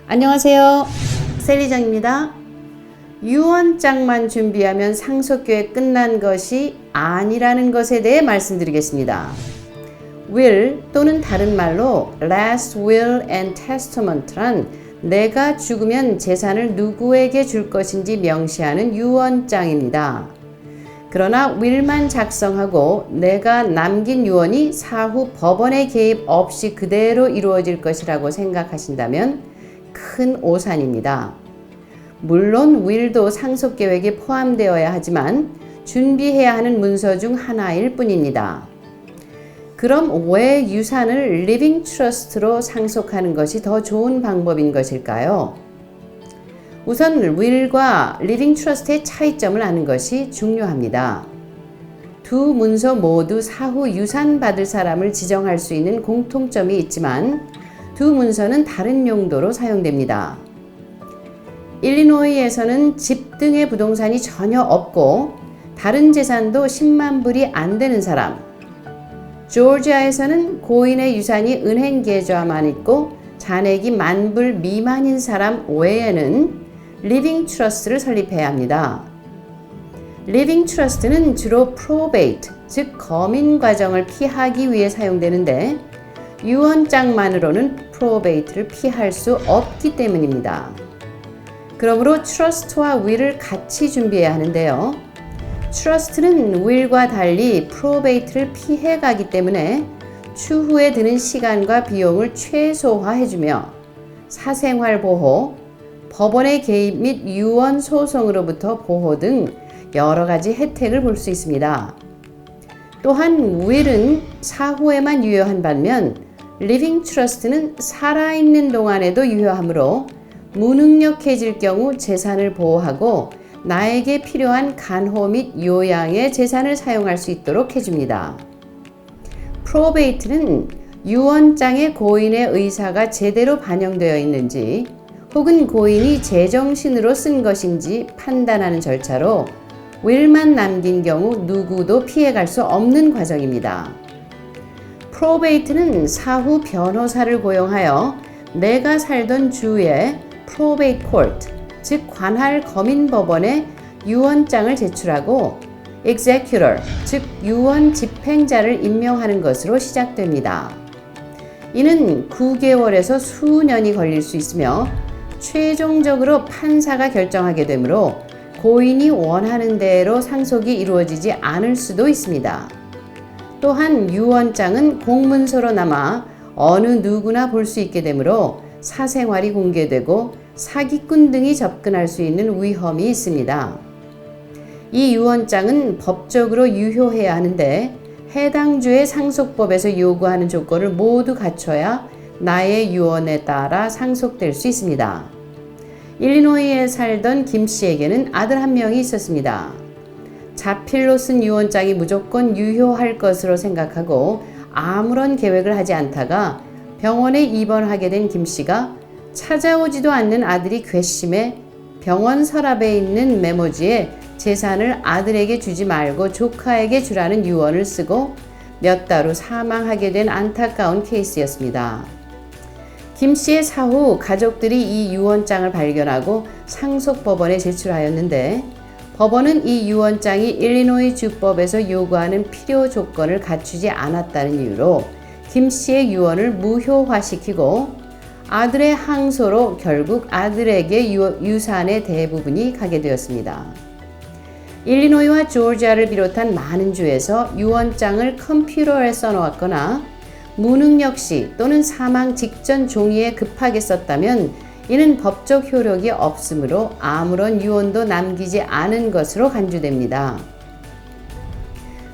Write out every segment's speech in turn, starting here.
안녕하세요. 셀리장입니다. 유언장만 준비하면 상속교회 끝난 것이 아니라는 것에 대해 말씀드리겠습니다. will 또는 다른 말로 last will and testament란 내가 죽으면 재산을 누구에게 줄 것인지 명시하는 유언장입니다. 그러나 will만 작성하고 내가 남긴 유언이 사후 법원의 개입 없이 그대로 이루어질 것이라고 생각하신다면 큰 오산입니다. 물론 will도 상속계획에 포함되어야 하지만 준비해야 하는 문서 중 하나일 뿐입니다. 그럼 왜 유산을 living trust로 상속하는 것이 더 좋은 방법인 것일까요? 우선 will과 living trust의 차이점을 아는 것이 중요합니다. 두 문서 모두 사후 유산 받을 사람을 지정할 수 있는 공통점이 있지만 두 문서는 다른 용도로 사용됩니다. 일리노이에서는 집 등의 부동산이 전혀 없고 다른 재산도 10만 불이 안 되는 사람, 조지아에서는 고인의 유산이 은행 계좌만 있고 잔액이 10,000불 미만인 사람 외에는 리빙 트러스트를 설립해야 합니다. 리빙 트러스트는 주로 프로베이트, 즉 거민 과정을 피하기 위해 사용되는데 유언장만으로는 프로베이트를 피할 수 없기 때문입니다. 그러므로 트러스트와 will을 같이 준비해야 하는데요. 트러스트는 will과 달리 프로베이트를 피해 가기 때문에 추후에 드는 시간과 비용을 최소화해주며 사생활 보호, 법원의 개입 및 유언 소송으로부터 보호 등 여러 가지 혜택을 볼 수 있습니다. 또한 will은 사후에만 유효한 반면 living trust는 살아있는 동안에도 유효하므로 무능력해질 경우 재산을 보호하고 나에게 필요한 간호 및 요양에 재산을 사용할 수 있도록 해줍니다. probate는 유언장에 고인의 의사가 제대로 반영되어 있는지 혹은 고인이 제정신으로 쓴 것인지 판단하는 절차로 will만 남긴 경우 누구도 피해갈 수 없는 과정입니다. probate는 사후 변호사를 고용하여 내가 살던 주의 probate court, 즉 관할 거민 법원에 유언장을 제출하고 executor, 즉 유언 집행자를 임명하는 것으로 시작됩니다. 이는 9개월에서 수년이 걸릴 수 있으며 최종적으로 판사가 결정하게 되므로 고인이 원하는 대로 상속이 이루어지지 않을 수도 있습니다. 또한 유언장은 공문서로 남아 어느 누구나 볼 수 있게 되므로 사생활이 공개되고 사기꾼 등이 접근할 수 있는 위험이 있습니다. 이 유언장은 법적으로 유효해야 하는데 해당 주의 상속법에서 요구하는 조건을 모두 갖춰야 나의 유언에 따라 상속될 수 있습니다. 일리노이에 살던 김 씨에게는 아들 한 명이 있었습니다. 자필로 쓴 유언장이 무조건 유효할 것으로 생각하고 아무런 계획을 하지 않다가 병원에 입원하게 된 김 씨가 찾아오지도 않는 아들이 괘씸해 병원 서랍에 있는 메모지에 재산을 아들에게 주지 말고 조카에게 주라는 유언을 쓰고 몇 달 후 사망하게 된 안타까운 케이스였습니다. 김 씨의 사후 가족들이 이 유언장을 발견하고 상속법원에 제출하였는데 법원은 이 유언장이 일리노이 주법에서 요구하는 필요 조건을 갖추지 않았다는 이유로 김 씨의 유언을 무효화시키고 아들의 항소로 결국 아들에게 유산의 대부분이 가게 되었습니다. 일리노이와 조지아를 비롯한 많은 주에서 유언장을 컴퓨터에 써놓았거나 무능력 시 또는 사망 직전 종이에 급하게 썼다면 이는 법적 효력이 없으므로 아무런 유언도 남기지 않은 것으로 간주됩니다.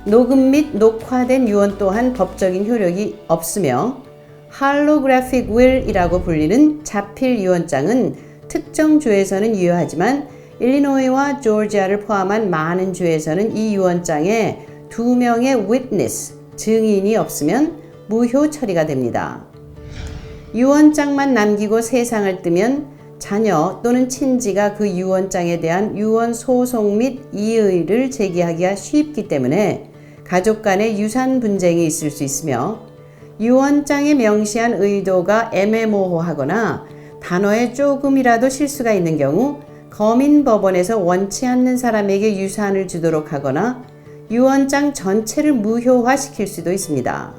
녹음 및 녹화된 유언 또한 법적인 효력이 없으며 할로그래픽 will이라고 불리는 자필 유언장은 특정 주에서는 유효하지만 일리노이와 조지아를 포함한 많은 주에서는 이 유언장에 2명의 witness, 증인이 없으면 무효 처리가 됩니다. 유언장만 남기고 세상을 뜨면 자녀 또는 친지가 그 유언장에 대한 유언 소송 및 이의를 제기하기가 쉽기 때문에 가족 간의 유산 분쟁이 있을 수 있으며 유언장에 명시한 의도가 애매모호하거나 단어에 조금이라도 실수가 있는 경우 거민법원에서 원치 않는 사람에게 유산을 주도록 하거나 유언장 전체를 무효화시킬 수도 있습니다.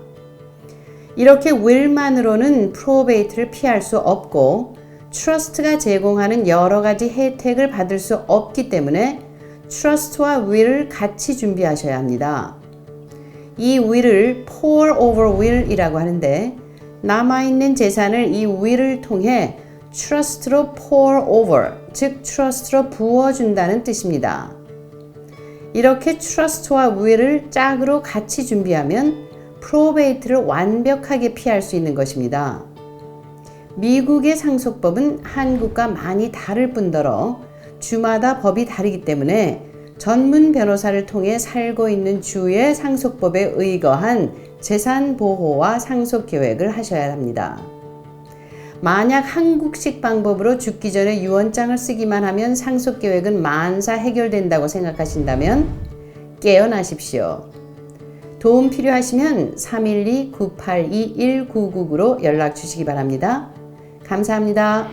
이렇게 will만으로는 프로베이트를 피할 수 없고 trust가 제공하는 여러 가지 혜택을 받을 수 없기 때문에 trust와 will을 같이 준비하셔야 합니다. 이 will을 pour over will이라고 하는데 남아있는 재산을 이 will을 통해 trust로 pour over, 즉 trust로 부어준다는 뜻입니다. 이렇게 trust와 will을 짝으로 같이 준비하면 프로베이트를 완벽하게 피할 수 있는 것입니다. 미국의 상속법은 한국과 많이 다를 뿐더러 주마다 법이 다르기 때문에 전문 변호사를 통해 살고 있는 주의 상속법에 의거한 재산 보호와 상속 계획을 하셔야 합니다. 만약 한국식 방법으로 죽기 전에 유언장을 쓰기만 하면 상속 계획은 만사 해결된다고 생각하신다면 깨어나십시오. 도움 필요하시면 312-982-1999로 연락 주시기 바랍니다. 감사합니다.